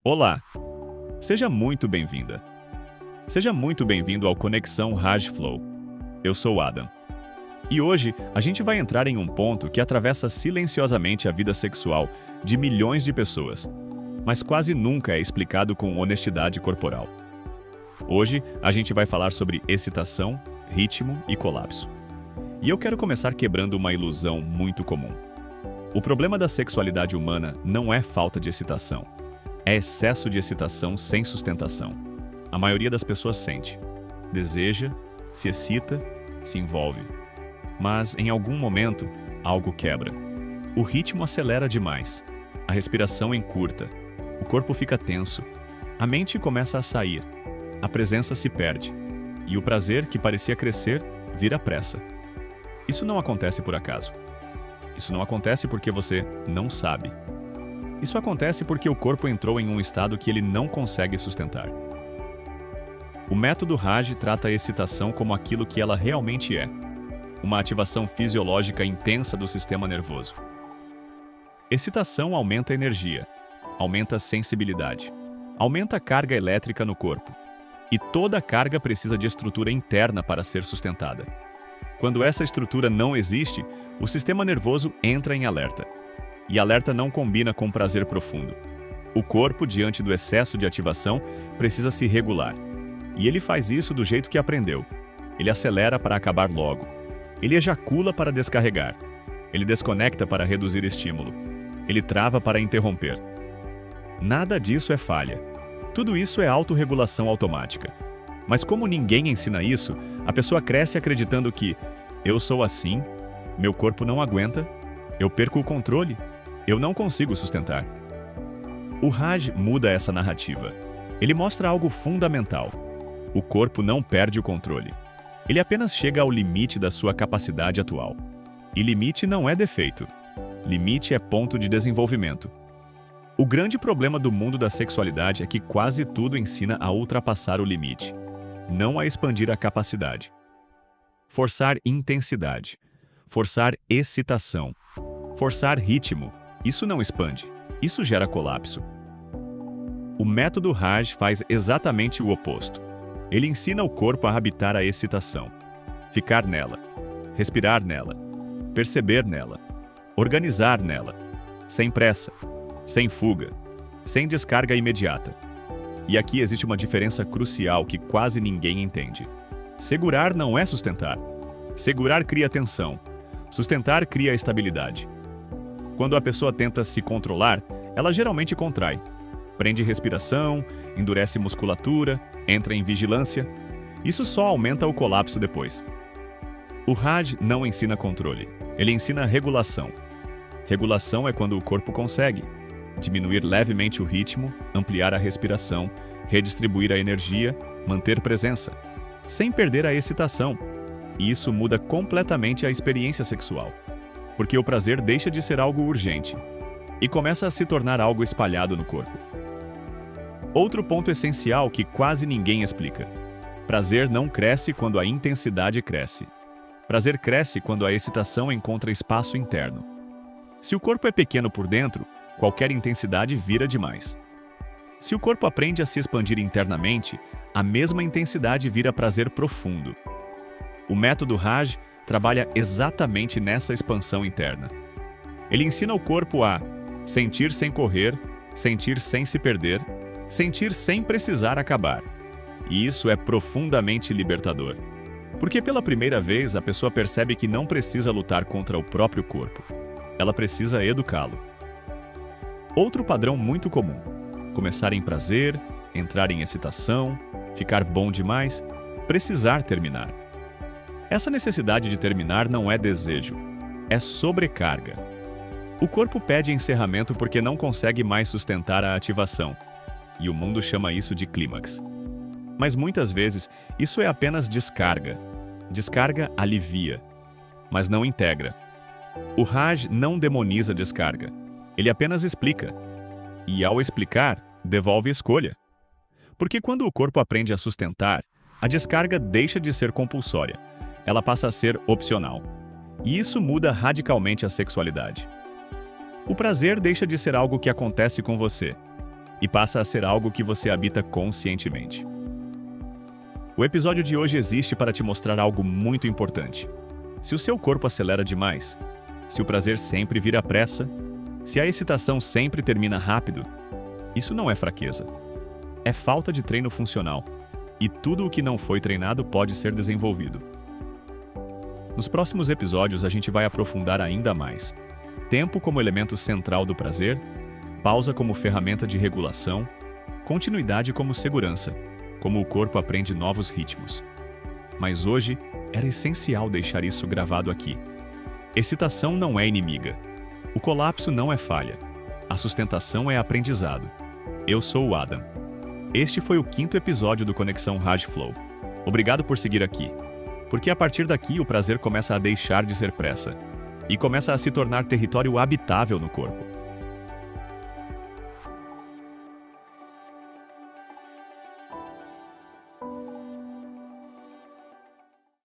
Olá, seja muito bem-vinda. Seja muito bem-vindo ao Conexão Raj Flow. Eu sou Adam. E hoje a gente vai entrar em um ponto que atravessa silenciosamente a vida sexual de milhões de pessoas, mas quase nunca é explicado com honestidade corporal. Hoje a gente vai falar sobre excitação, ritmo e colapso. E eu quero começar quebrando uma ilusão muito comum. O problema da sexualidade humana não é falta de excitação. É excesso de excitação sem sustentação. A maioria das pessoas sente, deseja, se excita, se envolve. Mas, em algum momento, algo quebra. O ritmo acelera demais. A respiração encurta. O corpo fica tenso. A mente começa a sair. A presença se perde. E o prazer, que parecia crescer, vira pressa. Isso não acontece por acaso. Isso não acontece porque você não sabe. Isso acontece porque o corpo entrou em um estado que ele não consegue sustentar. O método Raj trata a excitação como aquilo que ela realmente é, uma ativação fisiológica intensa do sistema nervoso. Excitação aumenta a energia, aumenta a sensibilidade, aumenta a carga elétrica no corpo. E toda carga precisa de estrutura interna para ser sustentada. Quando essa estrutura não existe, o sistema nervoso entra em alerta. E alerta não combina com prazer profundo. O corpo, diante do excesso de ativação, precisa se regular. E ele faz isso do jeito que aprendeu. Ele acelera para acabar logo. Ele ejacula para descarregar. Ele desconecta para reduzir estímulo. Ele trava para interromper. Nada disso é falha. Tudo isso é autorregulação automática. Mas como ninguém ensina isso, a pessoa cresce acreditando que eu sou assim, meu corpo não aguenta, eu perco o controle, eu não consigo sustentar. O Raj muda essa narrativa. Ele mostra algo fundamental. O corpo não perde o controle. Ele apenas chega ao limite da sua capacidade atual. E limite não é defeito. Limite é ponto de desenvolvimento. O grande problema do mundo da sexualidade é que quase tudo ensina a ultrapassar o limite, não a expandir a capacidade. Forçar intensidade, forçar excitação, forçar ritmo, isso não expande, isso gera colapso. O método Raj faz exatamente o oposto. Ele ensina o corpo a habitar a excitação, ficar nela, respirar nela, perceber nela, organizar nela, sem pressa, sem fuga, sem descarga imediata. E aqui existe uma diferença crucial que quase ninguém entende. Segurar não é sustentar. Segurar cria tensão. Sustentar cria estabilidade. Quando a pessoa tenta se controlar, ela geralmente contrai. Prende respiração, endurece musculatura, entra em vigilância. Isso só aumenta o colapso depois. O Raj não ensina controle. Ele ensina regulação. Regulação é quando o corpo consegue diminuir levemente o ritmo, ampliar a respiração, redistribuir a energia, manter presença, sem perder a excitação. E isso muda completamente a experiência sexual, porque o prazer deixa de ser algo urgente e começa a se tornar algo espalhado no corpo. Outro ponto essencial que quase ninguém explica. Prazer não cresce quando a intensidade cresce. Prazer cresce quando a excitação encontra espaço interno. Se o corpo é pequeno por dentro, qualquer intensidade vira demais. Se o corpo aprende a se expandir internamente, a mesma intensidade vira prazer profundo. O método Raj trabalha exatamente nessa expansão interna. Ele ensina o corpo a sentir sem correr, sentir sem se perder, sentir sem precisar acabar. E isso é profundamente libertador. Porque pela primeira vez a pessoa percebe que não precisa lutar contra o próprio corpo. Ela precisa educá-lo. Outro padrão muito comum: começar em prazer, entrar em excitação, ficar bom demais, precisar terminar. Essa necessidade de terminar não é desejo, é sobrecarga. O corpo pede encerramento porque não consegue mais sustentar a ativação, e o mundo chama isso de clímax. Mas muitas vezes isso é apenas descarga. Descarga alivia, mas não integra. O Raj não demoniza descarga. Ele apenas explica. E ao explicar, devolve escolha. Porque quando o corpo aprende a sustentar, a descarga deixa de ser compulsória. Ela passa a ser opcional. E isso muda radicalmente a sexualidade. O prazer deixa de ser algo que acontece com você. e passa a ser algo que você habita conscientemente. O episódio de hoje existe para te mostrar algo muito importante. Se o seu corpo acelera demais, se o prazer sempre vira pressa, se a excitação sempre termina rápido, isso não é fraqueza. É falta de treino funcional. E tudo o que não foi treinado pode ser desenvolvido. Nos próximos episódios, a gente vai aprofundar ainda mais. Tempo como elemento central do prazer, pausa como ferramenta de regulação, continuidade como segurança, como o corpo aprende novos ritmos. Mas hoje, era essencial deixar isso gravado aqui. Excitação não é inimiga. O colapso não é falha. A sustentação é aprendizado. Eu sou o Adam. Este foi o 5º episódio do Conexão Raj Flow. Obrigado por seguir aqui. Porque a partir daqui o prazer começa a deixar de ser pressa e começa a se tornar território habitável no corpo.